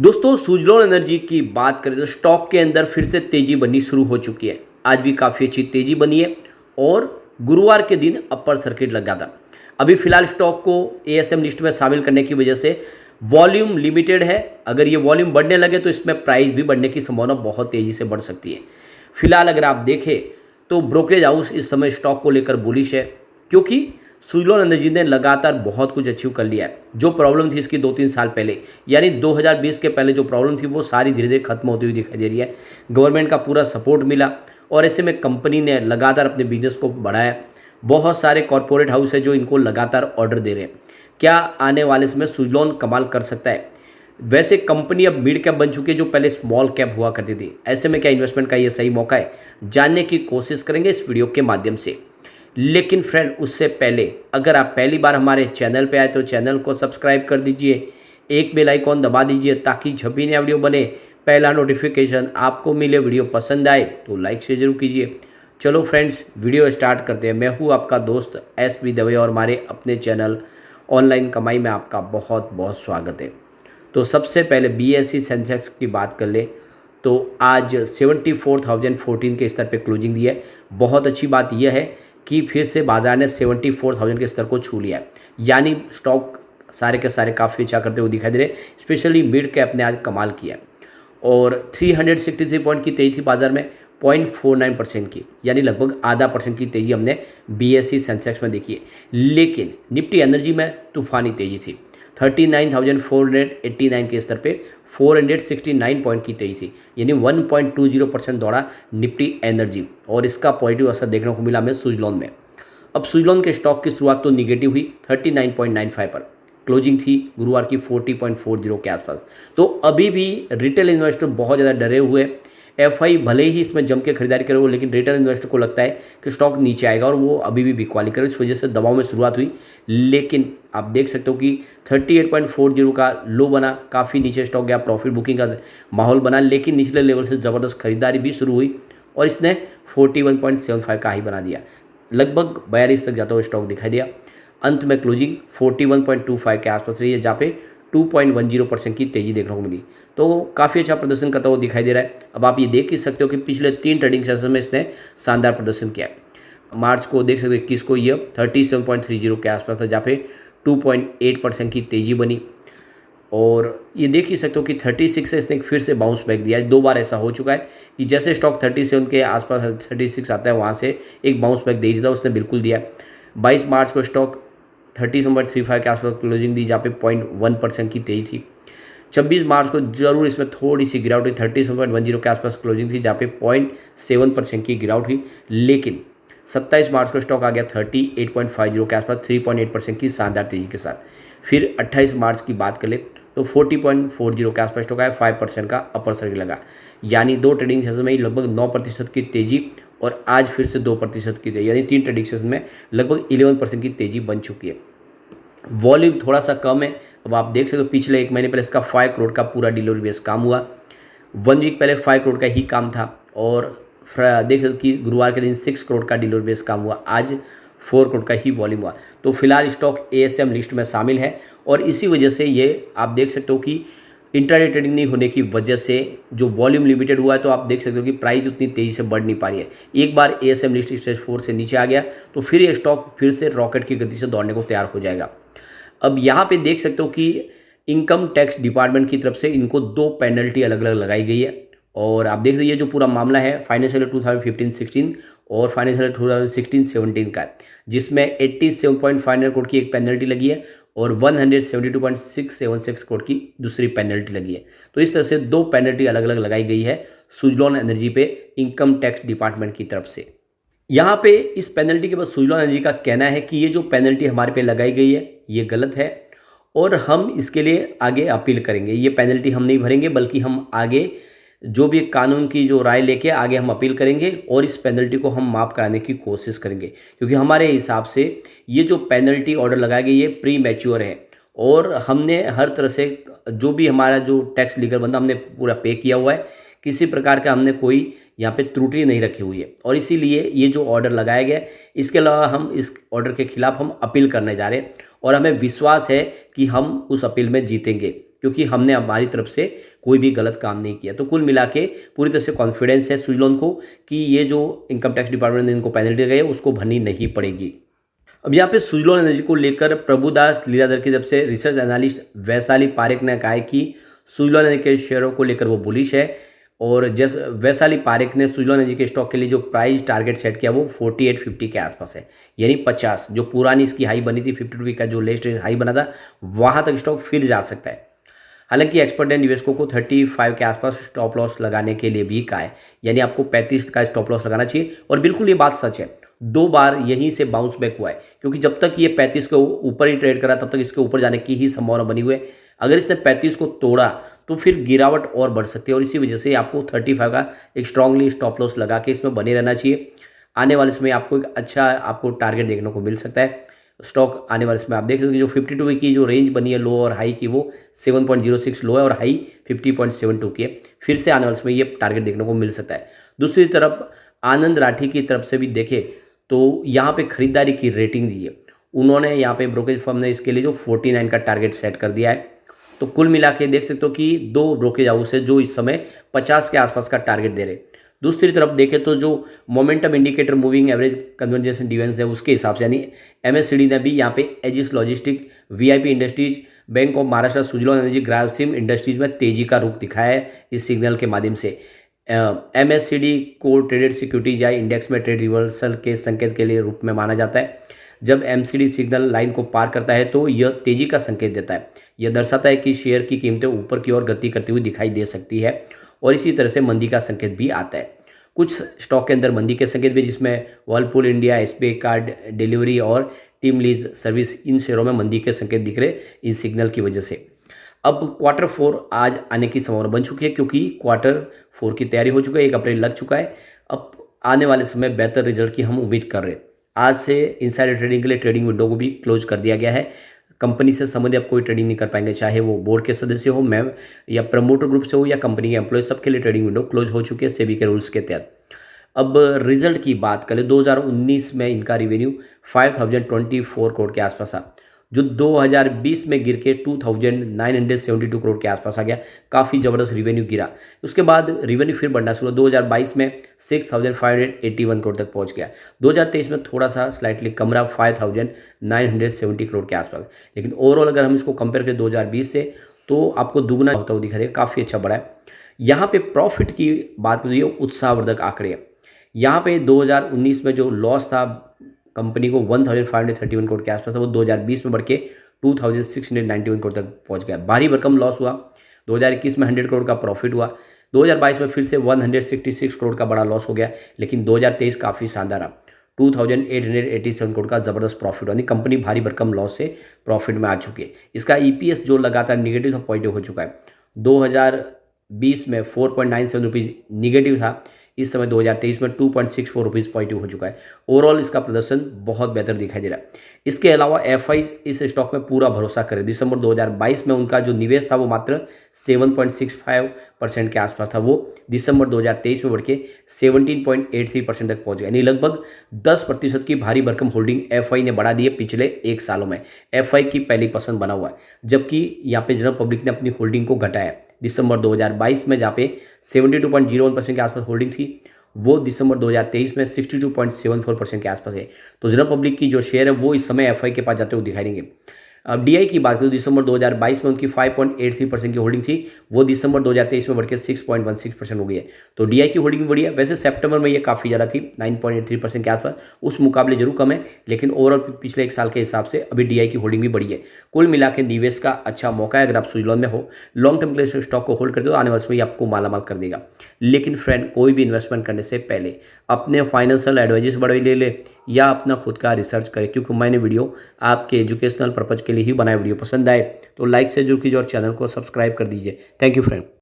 दोस्तों सुजलॉन एनर्जी की बात करें तो स्टॉक के अंदर फिर से तेजी बननी शुरू हो चुकी है। आज भी काफ़ी अच्छी तेजी बनी है और गुरुवार के दिन अपर सर्किट लगा था। अभी फिलहाल स्टॉक को एएसएम लिस्ट में शामिल करने की वजह से वॉल्यूम लिमिटेड है। अगर ये वॉल्यूम बढ़ने लगे तो इसमें प्राइस भी बढ़ने की संभावना बहुत तेज़ी से बढ़ सकती है। फिलहाल अगर आप देखें तो ब्रोकरेज हाउस इस समय स्टॉक को लेकर बुलिश है, क्योंकि सुजलॉन एनर्जी ने लगातार बहुत कुछ अचीव कर लिया है। जो प्रॉब्लम थी इसकी 2-3 साल पहले, यानी 2020 के पहले जो प्रॉब्लम थी वो सारी धीरे धीरे खत्म होती हुई दिखाई दे रही है। गवर्नमेंट का पूरा सपोर्ट मिला और ऐसे में कंपनी ने लगातार अपने बिजनेस को बढ़ाया। बहुत सारे कॉरपोरेट हाउस है जो इनको लगातार ऑर्डर दे रहे हैं। क्या आने वाले समय सुजलॉन कमाल कर सकता है? वैसे कंपनी अब मिड कैप बन चुकी है जो पहले स्मॉल कैप हुआ करती थी। ऐसे में क्या इन्वेस्टमेंट का ये सही मौका है? जानने की कोशिश करेंगे इस वीडियो के माध्यम से। लेकिन फ्रेंड, उससे पहले अगर आप पहली बार हमारे चैनल पे आए तो चैनल को सब्सक्राइब कर दीजिए, एक बेल आइकॉन दबा दीजिए ताकि जब भी नया वीडियो बने पहला नोटिफिकेशन आपको मिले। वीडियो पसंद आए तो लाइक से जरूर कीजिए। चलो फ्रेंड्स, वीडियो स्टार्ट करते हैं। मैं हूँ आपका दोस्त एस.बी. दवे और हमारे अपने चैनल ऑनलाइन कमाई में आपका बहुत बहुत स्वागत है। तो सबसे पहले बीएसई सेंसेक्स की बात कर ले तो आज 74,014 के स्तर पे क्लोजिंग दी है। बहुत अच्छी बात यह है कि फिर से बाजार ने 74,000 के स्तर को छू लिया है, यानी स्टॉक सारे के सारे काफ़ी अच्छा करते हुए दिखाई दे रहे हैं। स्पेशली मिड कैप ने आज कमाल किया है और 363 पॉइंट की तेजी थी बाजार में, 0.49% की, यानी लगभग आधा परसेंट की तेज़ी हमने बीएसई सेंसेक्स में देखी है। लेकिन निफ्टी एनर्जी में तूफानी तेज़ी थी। 39,489 के स्तर पे 469 पॉइंट की तेजी थी, यानी 1.20% दौड़ा निफ्टी एनर्जी और इसका पॉजिटिव असर देखने को मिला हमें सुजलॉन में। अब सुजलॉन के स्टॉक की शुरुआत तो निगेटिव हुई 39.95 पर, क्लोजिंग थी गुरुवार की 40.40 के आसपास। तो अभी भी रिटेल इन्वेस्टर बहुत ज़्यादा डरे हुए। एफआई भले ही इसमें जम के खरीदारी करे हो, लेकिन रिटेल इन्वेस्टर को लगता है कि स्टॉक नीचे आएगा और वो अभी भी बिकवाली करे। इस वजह से दबाव में शुरुआत हुई, लेकिन आप देख सकते हो कि 38.40 का लो बना, काफ़ी नीचे स्टॉक गया, प्रॉफिट बुकिंग का माहौल बना, लेकिन निचले लेवल से ज़बरदस्त खरीदारी भी शुरू हुई और इसने 41.75 का हाई बना दिया। लगभग 42 तक जाता हुआ स्टॉक दिखाई दिया। अंत में क्लोजिंग 41.25 के आसपास रही है, जहाँ पे 2.10% की तेज़ी देखने को मिली। तो काफ़ी अच्छा प्रदर्शन करता हुआ दिखाई दे रहा है। अब आप ये देख ही सकते हो कि पिछले 3 ट्रेडिंग सेशन में इसने शानदार प्रदर्शन किया है। मार्च को देख सकते हो 21 को ये 37.30 के आसपास था, जहाँ पे 2.8% की तेज़ी बनी और ये देख ही सकते हो कि 36 से इसने फिर से बाउंस बैक दिया है। 2 बार ऐसा हो चुका है कि जैसे स्टॉक 37 के आसपास 36 आता है वहाँ से एक बाउंस बैक दे देता, उसने बिल्कुल दिया। 22 मार्च को स्टॉक 37.35 के आसपास क्लोजिंग दी, जहाँ पे 0.1% की तेज़ी थी। 26 मार्च को जरूर इसमें थोड़ी सी गिरावट हुई, 37.10 के आसपास क्लोजिंग थी, जहाँ पे 0.7% की गिरावट हुई। लेकिन 27 मार्च को स्टॉक आ गया 38.50 के आसपास, 3.8% की शानदार तेज़ी के साथ। फिर 28 मार्च की बात करें तो 40.40 के आसपास स्टॉक आया, 5% का अपर सर्किट लगा, यानी 2 ट्रेडिंग सेशन में ही लगभग 9% की तेज़ी और आज फिर से 2% की तेज़ी, यानी 3 ट्रेडिंग सेशन में लगभग 11% की तेज़ी बन चुकी है। वॉल्यूम थोड़ा सा कम है। अब आप देख सकते हो पिछले 1 महीने पहले इसका 5 करोड़ का पूरा डिलीवरी बेस काम हुआ। 1 वीक पहले 5 करोड़ का ही काम था और देख सकते हो कि गुरुवार के दिन 6 करोड़ का डिलीवरी बेस काम हुआ। आज 4 करोड़ का ही वॉल्यूम हुआ। तो फिलहाल स्टॉक एएसएम लिस्ट में शामिल है और इसी वजह से ये आप देख सकते हो कि इंट्राडे ट्रेडिंग नहीं होने की वजह से जो वॉल्यूम लिमिटेड हुआ है, तो आप देख सकते हो कि प्राइस उतनी तेज़ी से बढ़ नहीं पा रही है। एक बार एएसएम लिस्ट स्टेज 4 से नीचे आ गया तो फिर ये स्टॉक फिर से रॉकेट की गति से दौड़ने को तैयार हो जाएगा। अब यहाँ पे देख सकते हो कि इनकम टैक्स डिपार्टमेंट की तरफ से इनको 2 पेनल्टी अलग अलग लगाई गई है और आप देख लीजिए जो पूरा मामला है फाइनेंशियल 2015-16 और फाइनेंशियल 2016-17 का है, जिसमें 87.59 करोड़ की एक पेनल्टी लगी है और 172.676 करोड़ की दूसरी पेनल्टी लगी है। तो इस तरह से 2 पेनल्टी अलग अलग लगाई गई है सुजलॉन एनर्जी पे इनकम टैक्स डिपार्टमेंट की तरफ से। यहाँ पे इस पेनल्टी के बाद सुजलॉन एनर्जी का कहना है कि ये जो पेनल्टी हमारे पे लगाई गई है ये गलत है और हम इसके लिए आगे अपील करेंगे। ये पेनल्टी हम नहीं भरेंगे, बल्कि हम आगे जो भी कानून की जो राय लेके आगे हम अपील करेंगे और इस पेनल्टी को हम माफ़ कराने की कोशिश करेंगे, क्योंकि हमारे हिसाब से ये जो पेनल्टी ऑर्डर लगाई गई है प्री मैच्योर है और हमने हर तरह से जो भी हमारा जो टैक्स लीगल बनता हमने पूरा पे किया हुआ है। किसी प्रकार का हमने कोई यहाँ पे त्रुटि नहीं रखी हुई है और इसीलिए ये जो ऑर्डर लगाया गया है, इसके अलावा हम इस ऑर्डर के खिलाफ हम अपील करने जा रहे हैं और हमें विश्वास है कि हम उस अपील में जीतेंगे। क्योंकि हमने हमारी तरफ से कोई भी गलत काम नहीं किया। तो कुल मिला के पूरी तरह से कॉन्फिडेंस है सुजलॉन को कि ये जो इनकम टैक्स डिपार्टमेंट ने इनको पेनल्टी लगाई है उसको भरनी नहीं पड़ेगी। अब यहाँ पे सुजलॉन एनर्जी को लेकर प्रभुदास लीलाधर की तरफ से रिसर्च एनालिस्ट वैशाली पारेख ने कहा है कि सुजलॉन एनर्जी के शेयरों को लेकर वो बुलिश है, और जैसे वैशाली पारेख ने सुजलॉन एनर्जी के स्टॉक के लिए जो प्राइस टारगेट सेट किया वो 4850 के आसपास है, यानी 50 जो पुरानी इसकी हाई बनी थी 52 का जो लेटेस्ट हाई बना था वहाँ तक स्टॉक फिर जा सकता है। हालांकि एक्सपर्ट ने निवेशकों को 35 के आसपास स्टॉप लॉस लगाने के लिए भी कहा है, यानी आपको 35 का स्टॉप लॉस लगाना चाहिए। और बिल्कुल ये बात सच है, 2 बार यहीं से बाउंस बैक हुआ है, क्योंकि जब तक ये 35 के ऊपर ही ट्रेड करा तब तक इसके ऊपर जाने की ही संभावना बनी हुई है। अगर इसने 35 को तोड़ा तो फिर गिरावट और बढ़ सकती है, और इसी वजह से आपको 35 का एक स्ट्रांगली स्टॉप लॉस लगा के इसमें बने रहना चाहिए। आने वाले समय आपको एक अच्छा आपको टारगेट देखने को मिल सकता है। स्टॉक आने वाले समय आप देख सकते हैं जो 52 की जो रेंज बनी है लो और हाई की वो 7.06 लो है और हाई 50.72 की है। फिर से आने वाले समय ये टारगेट देखने को मिल सकता है। दूसरी तरफ आनंद राठी की तरफ से भी देखें तो यहाँ पे खरीदारी की रेटिंग दी है उन्होंने, यहाँ पे ब्रोकरेज फर्म ने इसके लिए जो 49 का टारगेट सेट कर दिया है। तो कुल मिला के देख सकते हो कि 2 ब्रोकरेज हाउस है जो इस समय 50 के आसपास का टारगेट दे रहे। दूसरी तरफ देखें तो जो momentum indicator moving average convergence defence है उसके हिसाब से, यानी MSCD ने भी यहाँ पे edges logistic, VIP industries, bank of Maharashtra, Suzlon energy, Grasim industries में तेजी का रुख दिखाया है इस सिग्नल के माध्यम से। MSCD को ट्रेडेड सिक्योरिटीज या इंडेक्स में ट्रेड रिवर्सल के संकेत के लिए रूप में माना जाता है। जब MCD सिग्नल लाइन को पार करता है तो यह तेजी का संकेत देता है। यह दर्शाता है कि शेयर की कीमतें ऊपर की ओर गति करती हुई दिखाई दे सकती है, और इसी तरह से मंदी का संकेत भी आता है। कुछ स्टॉक के अंदर मंदी के संकेत भी, जिसमें Whirlpool India, SBI card delivery और टीम लीज सर्विस, इन शेयरों में मंदी के संकेत दिख रहे इस सिग्नल की वजह से। अब Q4 आज आने की संभावना बन चुकी है, क्योंकि Q4 की तैयारी हो चुकी है, 1 अप्रैल लग चुका है। अब आने वाले समय बेहतर रिजल्ट की हम उम्मीद कर रहे हैं। आज से इनसाइडर ट्रेडिंग के लिए ट्रेडिंग विंडो को भी क्लोज कर दिया गया है। कंपनी से संबंधित आप कोई ट्रेडिंग नहीं कर पाएंगे, चाहे वो बोर्ड के सदस्य हो, मैम या प्रमोटर ग्रुप से हो या कंपनी के एम्प्लॉय, सबके लिए ट्रेडिंग विंडो क्लोज हो चुकी है सेबी के रूल्स के तहत। अब रिजल्ट की बात करें, 2019 में इनका रेवेन्यू 5024 करोड़ के आसपास था, जो 2020 में गिर के 2972 करोड़ के आसपास आ गया। काफ़ी ज़बरदस्त रेवेन्यू गिरा। उसके बाद रेवेन्यू फिर बढ़ना शुरू, 2022 में 6581 करोड़ तक पहुंच गया। 2023 में थोड़ा सा स्लाइटली कम रहा, 5970 करोड़ के आसपास। लेकिन ओवरऑल अगर हम इसको कंपेयर करें 2020 से तो आपको दुगना होता हुआ दिखा देगा, काफ़ी अच्छा बढ़ा है। यहाँ पे प्रॉफिट की बात करें, उत्साहवर्धक आंकड़े हैं। यहाँ पे 2019 में जो लॉस था कंपनी को 1531 करोड़ के आसपास था, वो 2020 में बढ़ के 2691 करोड़ तक पहुंच गया। भारी भरकम लॉस हुआ। 2021 में 100 करोड़ का प्रॉफिट हुआ। 2022 में फिर से 166 करोड़ का बड़ा लॉस हो गया। लेकिन 2023 काफ़ी शानदार रहा, 2887 करोड़ का ज़बरदस्त प्रॉफिट हुआ। यानी कंपनी भारी भरकम लॉस से प्रॉफिट में आ चुकी है। इसका EPS जो लगातार निगेटिव था पॉजिटिव हो चुका है। 2020 में 4.97 रुपीज़ निगेटिव था, इस समय 2023 में 2.64 रुपीज़ पॉजिटिव हो चुका है। ओवरऑल इसका प्रदर्शन बहुत बेहतर दिखाई दे रहा है। इसके अलावा FI इस स्टॉक में पूरा भरोसा करे। दिसंबर 2022 में उनका जो निवेश था वो मात्र 7.65% के आसपास था, वो दिसंबर 2023 में बढ़ के 17.83% तक पहुंच गया। यानी लगभग 10% की भारी भरकम होल्डिंग FI ने बढ़ा दी है पिछले 1 सालों में। FI की पहली पसंद बना हुआ है, जबकि यहाँ पे जनरल पब्लिक ने अपनी होल्डिंग को घटाया। दिसंबर 2022 में जहाँ पे 72.01% के आसपास होल्डिंग थी, वो दिसंबर 2023 में 62.74% के आसपास है। तो जनरल पब्लिक की जो शेयर है वो इस समय FI के पास जाते हुए दिखाई देंगे। अब DI की बात करें, दिसंबर 2022 में उनकी 5.83% की होल्डिंग थी, वो दिसंबर 2023 में बढ़ के 6.16% हो गई है। तो DI की होल्डिंग भी बढ़ी है। वैसे सितंबर में ये काफ़ी ज़्यादा थी, 9.83% के आसपास, उस मुकाबले जरूर कम है, लेकिन ओवरऑल पिछले 1 साल के हिसाब से अभी DI की होल्डिंग भी बढ़ी है। कुल मिला के निवेश का अच्छा मौका है। अगर आप सुजलॉन में हो, लॉन्ग टर्म के लिए स्टॉक को होल्ड करते हो, आने वाले समय आपको मालामाल कर देगा। लेकिन फ्रेंड, कोई भी इन्वेस्टमेंट करने से पहले अपने फाइनेंशियल एडवाइजर से बड़े ले या अपना खुद का रिसर्च करें, क्योंकि मैंने वीडियो आपके एजुकेशनल पर्पज़ के लिए ही बनाया। वीडियो पसंद आए तो लाइक से जरूर कीजिए और चैनल को सब्सक्राइब कर दीजिए। Thank you friend.